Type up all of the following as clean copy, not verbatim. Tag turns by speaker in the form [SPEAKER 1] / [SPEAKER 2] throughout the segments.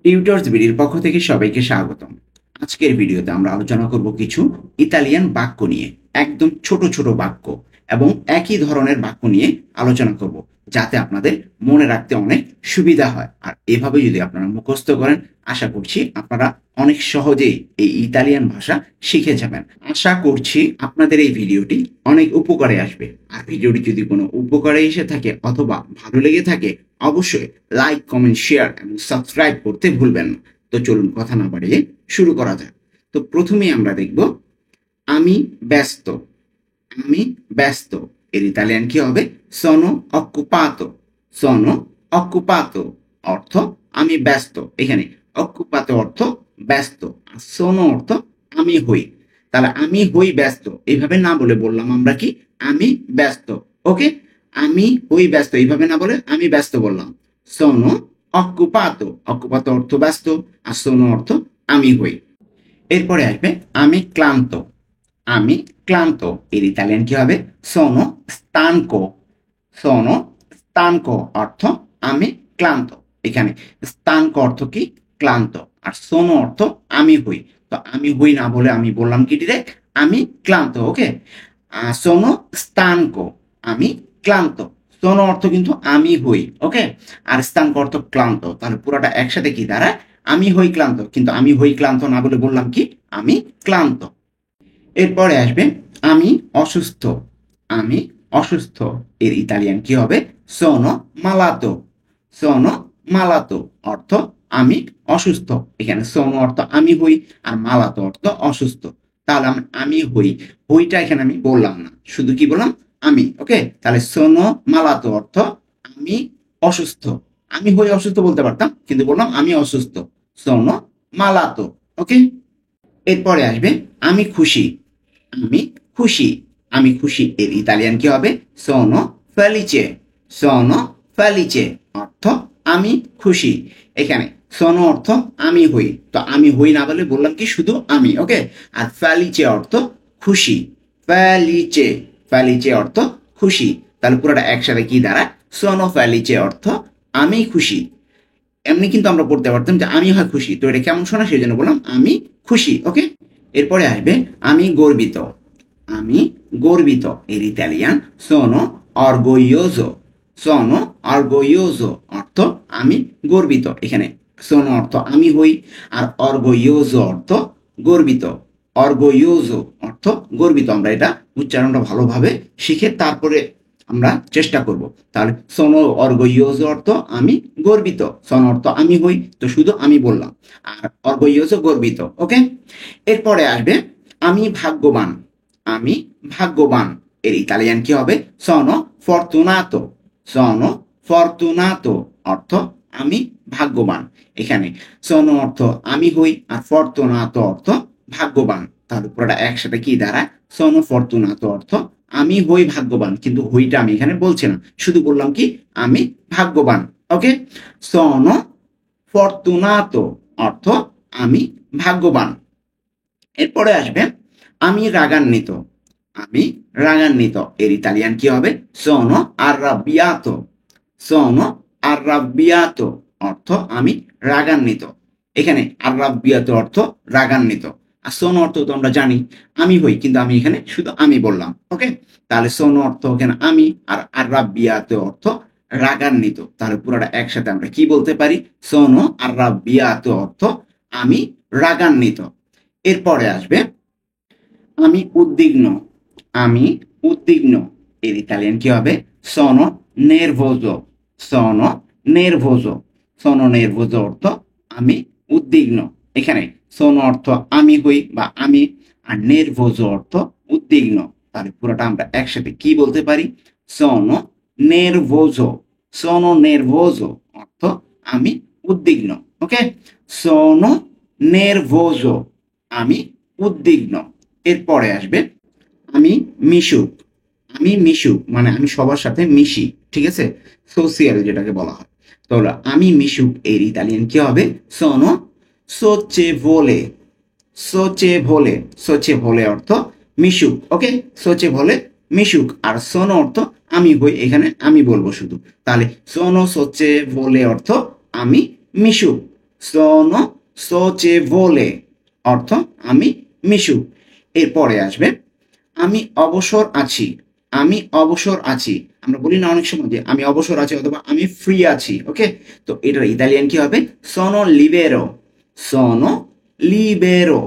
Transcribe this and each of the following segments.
[SPEAKER 1] Tutors বিডির পক্ষ থেকে সবাইকে স্বাগতম। আজকের ভিডিওতে আমরা আলোচনা করব কিছু ইতালিয়ান বাক্য নিয়ে, একদম ছোট ছোট বাক্য এবং একই ধরনের বাক্য নিয়ে আলোচনা করব, যাতে আপনাদের মনে রাখতে অনেক সুবিধা হয়। আর এভাবে যদি আপনারা মুখস্থ করেন, আশা করছি আপনারা অনেক সহজেই এই ইতালিয়ান ভাষা শিখে যাবেন। আশা করছি আপনাদের এই ভিডিওটি অনেক উপকারে আসবে। আর ভিডিওটি যদি কোনো উপকারে এসে থাকে অথবা ভালো লেগে থাকে, অবশ্যই লাইক, কমেন্ট, শেয়ার এবং সাবস্ক্রাইব করতে ভুলবেন না। তো চলুন কথা না বাড়িয়ে শুরু করা যাক। তো প্রথমেই আমরা দেখব আমি ব্যস্ত। আমি ব্যস্ত এর ইতালিয়ান কি হবে? sono occupato। sono occupato অর্থ আমি ব্যস্ত। এখানে occupato অর্থ ব্যস্ত, আর sono অর্থ আমি হই। তাহলে আমি হই ব্যস্ত এইভাবে না বলে বললাম আমরা কি আমি ব্যস্ত। ওকে, আমি হই ব্যস্ত এইভাবে না বলে আমি ব্যস্ত বললাম sono occupato। occupato অর্থ ব্যস্ত, আর sono অর্থ আমি হই। এরপরে আসবে আমি ক্লান্ত। আমি ক্লান্ত এর ইতালিয়ান কি হবে? sono stanco। sono stanco অর্থ আমি ক্লান্ত। এখানে stanco অর্থ কি? ক্লান্ত। আর sono অর্থ আমি হই। তো আমি হই না বলে আমি বললাম কি ডিরেক্ট আমি ক্লান্ত। ওকে, sono stanco আমি ক্লান্ত। sono অর্থ কিন্তু আমি হই। ওকে, আর stanco অর্থ ক্লান্ত। তাহলে পুরোটা একসাথে কি দাঁড়ায়? আমি হই ক্লান্ত। কিন্তু আমি হই ক্লান্ত না বলে বললাম কি আমি ক্লান্ত। এরপরে আসবে আমি অসুস্থ। আমি অসুস্থ এর ইতালিয়ান কি হবে? sono malato। sono malato অর্থ আমি অসুস্থ। এখানে sono অর্থ আমি হই, আর malato অর্থ অসুস্থ। তাহলে আমি হই, হইটা এখানে আমি বললাম না, শুধু কি বললাম আমি। ওকে, তাহলে sono malato অর্থ আমি অসুস্থ। আমি হই অসুস্থ বলতে পারতাম, কিন্তু বললাম আমি অসুস্থ, sono malato। ওকে, এরপরে আসবে আমি খুশি। আমি খুশি। আমি খুশি এর ইতালিয়ান কি হবে? sono felice। sono felice অর্থ আমি খুশি। এখানে sono অর্থ আমি হই, তো আমি হই না বলে বললাম কি শুধু আমি। ওকে, আর felice অর্থ খুশি। felice, felice অর্থ খুশি। তাহলে পুরোটা একসাথে কি দাঁড়ায়? sono felice অর্থ আমি খুশি। এমনি কিন্তু আমরা পড়তে পারতাম যে আমি হয় খুশি, তো এটা কেমন শোনা সেই জন্য বললাম আমি খুশি। ওকে, এরপরে আসবে আমি গর্বিত। আমি গর্বিত এর Italian sono orgoglioso। sono orgoglioso অর্থ আমি গর্বিত। এখানে sono অর্থ আমি হই, আর orgoglioso অর্থ গর্বিত। orgoglioso অর্থ গর্বিত। আমরা এটা উচ্চারণটা ভালোভাবে শিখে তারপরে আমরা চেষ্টা করব। তাহলে sono orgoglioso অর্থ আমি গর্বিত, sono অর্থ আমি হই, তো শুধু আমি বললাম, আর orgoglioso গর্বিত। ওকে, এরপরে আসবে আমি ভাগ্যবান। আমি ভাগ্যবান এর ইতালিয়ান কি হবে? sono fortunato। sono fortunato অর্থ আমি ভাগ্যবান। এখানে sono অর্থ আমি হই, আর fortunato অর্থ ভাগ্যবান। তাহলে পুরোটা একসাথে কি দাঁড়ায়? sono fortunato অর্থ আমি হই ভাগ্যবান, কিন্তু হইটা আমি এখানে বলছি না, শুধু বললাম কি আমি ভাগ্যবান। ওকে, sono fortunato অর্থ আমি ভাগ্যবান। এরপরে আসবে আমি রাগান্বিত। আমি রাগান্বিত এর ইতালিয়ান কি হবে? sono arrabbiato। sono arrabbiato অর্থ আমি রাগান্বিত। এখানে arrabbiato অর্থ রাগান্বিত, আর sono অর্থ তো আমরা জানি আমি হই, কিন্তু আমি এখানে শুধু আমি বললাম। ওকে, তাহলে sono অর্থ এখানে আমি, আর arrabbiato অর্থ রাগান্বিত। তাহলে পুরোটা একসাথে আমরা কি বলতে পারি? sono arrabbiato অর্থ আমি রাগান্বিত। এরপরে আসবে আমি উদ্বিগ্ন। আমি উদ্বিগ্ন এর ইতালিয়ান কি হবে? sono nervoso। sono nervoso। sono nervoso অর্থ আমি উদ্বিগ্ন। এখানে sono অর্থ আমি হই বা আমি, আর nervoso অর্থ উদ্বিগ্ন। তাহলে পুরোটা আমরা একসাথে কি বলতে পারি? sono nervoso। sono nervoso অর্থ আমি উদ্বিগ্ন। ওকে, sono nervoso আমি উদ্বিগ্ন। এরপরে আসবে আমি মিশুক। আমি মিশুক মানে আমি সবার সাথে মিশি, ঠিক আছে, সোশিয়াল যেটাকে বলা হয়। তাহলে আমি মিশুক এর ইতালিয়ান কি হবে? sono socievole। socievole, socievole অর্থ মিশুক। ওকে, socievole মিশুক, আর sono অর্থ আমি হই, এখানে আমি বলবো শুধু। তাহলে sono socievole অর্থ আমি মিশুক। সোনো সোচেভোলে অর্থ আমি মিশুক। এরপরে আসবে আমি অবসর আছি। আমি অবসর আছি, আমরা বলি না অনেক সময় যে আমি অবসর আছি অথবা আমি ফ্রি আছি। ওকে, তো এটার ইতালিয়ান কি হবে? সোনো লিবেরো। সোনো লিবেরো।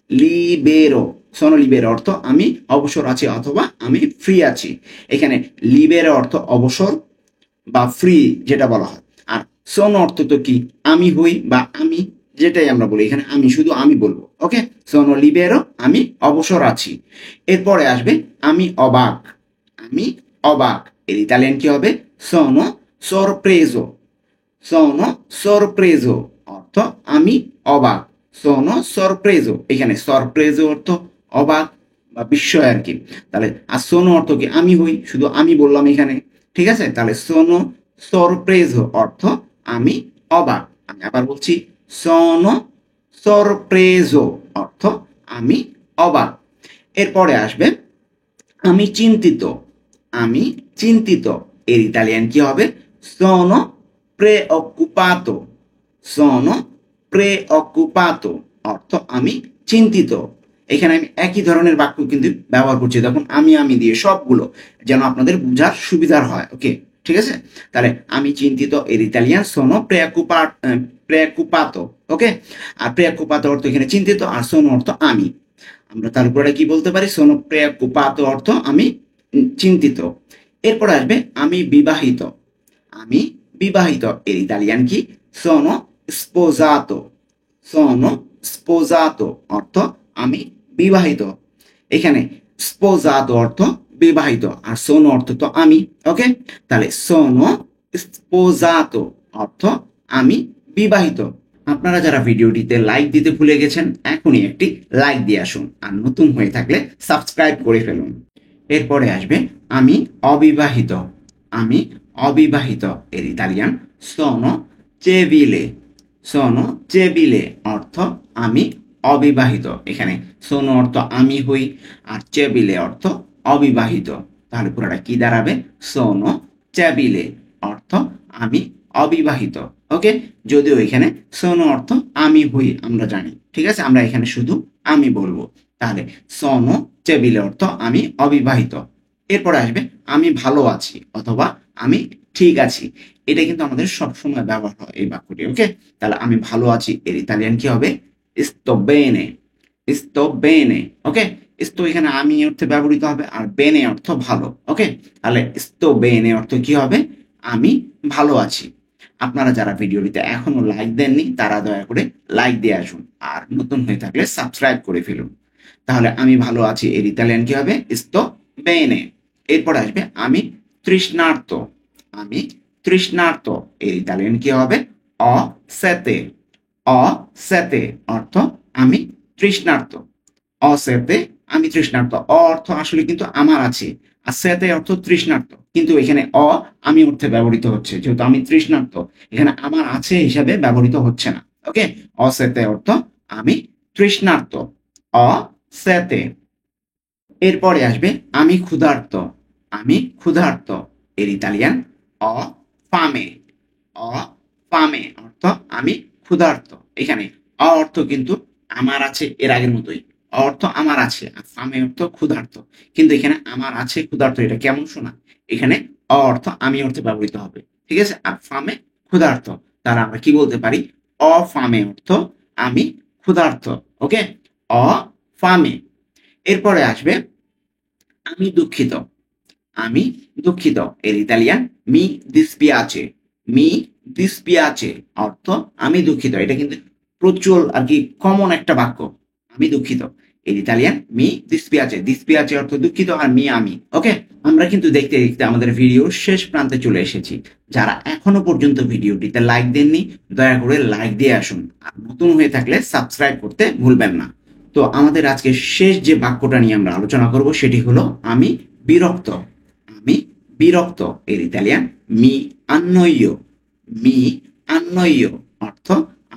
[SPEAKER 1] লিবেরো। সোনো লিবেরো অর্থ আমি অবসর আছি অথবা আমি ফ্রি আছি। এখানে লিবেরো অর্থ অবসর বা ফ্রি যেটা বলা হয়। আর সোনো অর্থ তো কি? আমি হই বা আমি, যেটাই আমরা বলি এখানে আমি, শুধু আমি বলবো। ওকে, সোনো লিবেরো আমি অবসর আছি। এরপরে আসবে আমি অবাক। আমি অবাক, এর ইতালিয়ান কি হবে? সোনো সরপ্রেজো। সোনো সরপ্রেজো অর্থ আমি অবাক। সোনো সরপ্রেজো, এখানে সরপ্রেজো অর্থ অবাক বা বিস্ময় আর কি। তাহলে আর সোনো অর্থ কি? আমি হই, শুধু আমি বললাম এখানে। ঠিক আছে, তাহলে সোনো সরপ্রেজো অর্থ আমি অবাক। আমি আবার বলছি, সোনো সরপ্রেজো অর্থ আমি অবাক। এরপরে আসবে আমি চিন্তিত। আমি চিন্তিত, এর ইতালিয়ান কি হবে? সোনো preoccupato। সোনো preoccupato অর্থ আমি চিন্তিত। এখানে আমি একই ধরনের বাক্য কিন্তু ব্যবহার করছি, দেখুন আমি দিয়ে সবগুলো, যেন আপনাদের বোঝার সুবিধার হয়। ওকে, ঠিক আছে, তাহলে আমি চিন্তিত, এর ইতালিয়ান সোনো preoccupato। ওকে, আর preoccupato অর্থ এখানে চিন্তিত, আর সোনো অর্থ আমি। আমরা তার উপরে কি বলতে পারি? সোনো preoccupato অর্থ আমি চিন্তিত। এরপর আসবে আমি বিবাহিত। আমি বিবাহিত, এর ইতালিয়ান কি? সোনো স্পোজাতো। সোনো স্পোজাতো অর্থ আমি বিবাহিত। এখানে স্পোজাতো অর্থ বিবাহিত, আর সোনো অর্থ তো আমি। ওকে, তাহলে সোনো স্পোজাতো অর্থ আমি বিবাহিত। আপনারা যারা ভিডিওটিতে লাইক দিতে ভুলে গেছেন, এখনই একটি লাইক দিয়ে আসুন, আর নতুন হয়ে থাকলে সাবস্ক্রাইব করে ফেলুন। এরপরে আসবে আমি অবিবাহিত। আমি অবিবাহিত, এর ইতালিয়ান সোনো চেভিলে। সোনো চেভিলে অর্থ আমি অবিবাহিত। এখানে সোনো অর্থ আমি হই, আর চেভিলে অর্থ অবিবাহিত। তাহলে পুরোটা কি দাঁড়াবে? সোনো চেভিলে অর্থ আমি অবিবাহিত। ওকে, যদিও এখানে সোনো অর্থ আমি হই আমরা জানি, ঠিক আছে, আমরা এখানে শুধু আমি বলবো। তাহলে সোনো চেভিলে অর্থ আমি অবিবাহিত। এরপরে আসবে আমি ভালো আছি অথবা আমি ঠিক আছি। এটা কিন্তু আমাদের সবসময় ব্যবহার হয় এই বাক্যটি। ওকে, তাহলে আমি ভালো আছি, এর ইতালিয়ান কি হবে? sto bene। sto bene। ওকে, sto এখানে আমি অর্থে ব্যবহৃত হবে, আর বেনে অর্থ ভালো। ওকে, তাহলে sto bene অর্থ কি হবে? আমি ভালো আছি। আপনারা যারা ভিডিওটিতে এখনো লাইক দেননি, তারা দয়া করে লাইক দিয়ে আসুন, আর নতুন হয়ে থাকলে সাবস্ক্রাইব করে ফেলুন। তাহলে আমি ভালো আছি, এর ইতালিয়ান কি হবে? sto bene। এরপর আসবে আমি তৃষ্ণার্ত। আমি তৃষ্ণার্ত, এর ইতালিয়ান কি হবে? অ সেতে। অ সেতে অর্থ আমি তৃষ্ণার্ত। অ সেতে আমি তৃষ্ণার্ত। অ অর্থ আসলে কিন্তু আমার আছে, আর সেতে অর্থ তৃষ্ণার্ত, কিন্তু এখানে অ আমি অর্থে ব্যবহৃত হচ্ছে, যেহেতু আমি তৃষ্ণার্ত, এখানে আমার আছে হিসাবে ব্যবহৃত হচ্ছে না। ওকে, অ সেতে অর্থ আমি তৃষ্ণার্ত। অ সেতে। এরপরে আসবে আমি ক্ষুধার্ত। আমি ক্ষুধার্ত, এর ইতালিয়ান অ ফামে। অ ফামে অর্থ আমি ক্ষুধার্ত। এখানে অ অর্থ কিন্তু আমার আছে, এর আগের মতোই। অ অর্থ আমার আছে, আর ফামে অর্থ ক্ষুধার্ত। কিন্তু এখানে আমার আছে ক্ষুধার্ত, এটা কেমন শোনা? এখানে অ অর্থ আমি অর্থে ব্যবহৃত হবে, ঠিক আছে, আর ফামে ক্ষুধার্ত। তাহলে আমরা কি বলতে পারি? অ ফামে অর্থ আমি ক্ষুধার্ত। ওকে, অ ফামে। এরপরে আসবে আমি দুঃখিত। আমি দুঃখিত, এর Italian me dispiace। Me dispiace অর্থ আমি দুঃখিত। এটা কিন্তু প্রচুর আর কি কমন একটা বাক্য। আমি দুঃখিত, এর ইতালিয়ান মি dispiace। dispiace অর্থ দুঃখিত, আর মি আমি। ওকে, আমরা কিন্তু দেখতে দেখতে আমাদের ভিডিওর শেষ প্রান্তে চলে এসেছি। যারা এখনো পর্যন্ত ভিডিওটিতে লাইক দেননি, দয়া করে লাইক দিয়ে আসুন, আর নতুন হয়ে থাকলে সাবস্ক্রাইব করতে ভুলবেন না। তো আমাদের আজকে শেষ যে বাক্যটা নিয়ে আমরা আলোচনা করব সেটি হলো আমি বিরক্ত। আমি বিরক্ত, এর Italian me annoio। Me annoio অর্থ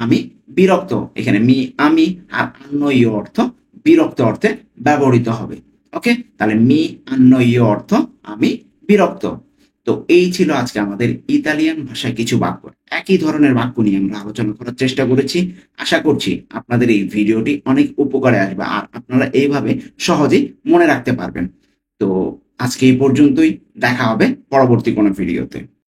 [SPEAKER 1] আমি বিরক্ত। এখানে মি আমি, আর annoio অর্থ বিরক্ত অর্থে ব্যবহৃত হবে। ওকে, তাহলে মি annoio অর্থ আমি বিরক্ত। তো এই ছিল আজকে আমাদের ইতালিয়ান ভাষায় কিছু বাক্য। একই ধরনের বাক্য নিয়ে আমরা আলোচনা করার চেষ্টা করেছি। আশা করছি আপনাদের এই ভিডিওটি অনেক উপকারে আসবে আর আপনারা এইভাবে সহজেই মনে রাখতে পারবেন। তো আজকে এই পর্যন্তই, দেখা হবে পরবর্তী কোনো ভিডিওতে।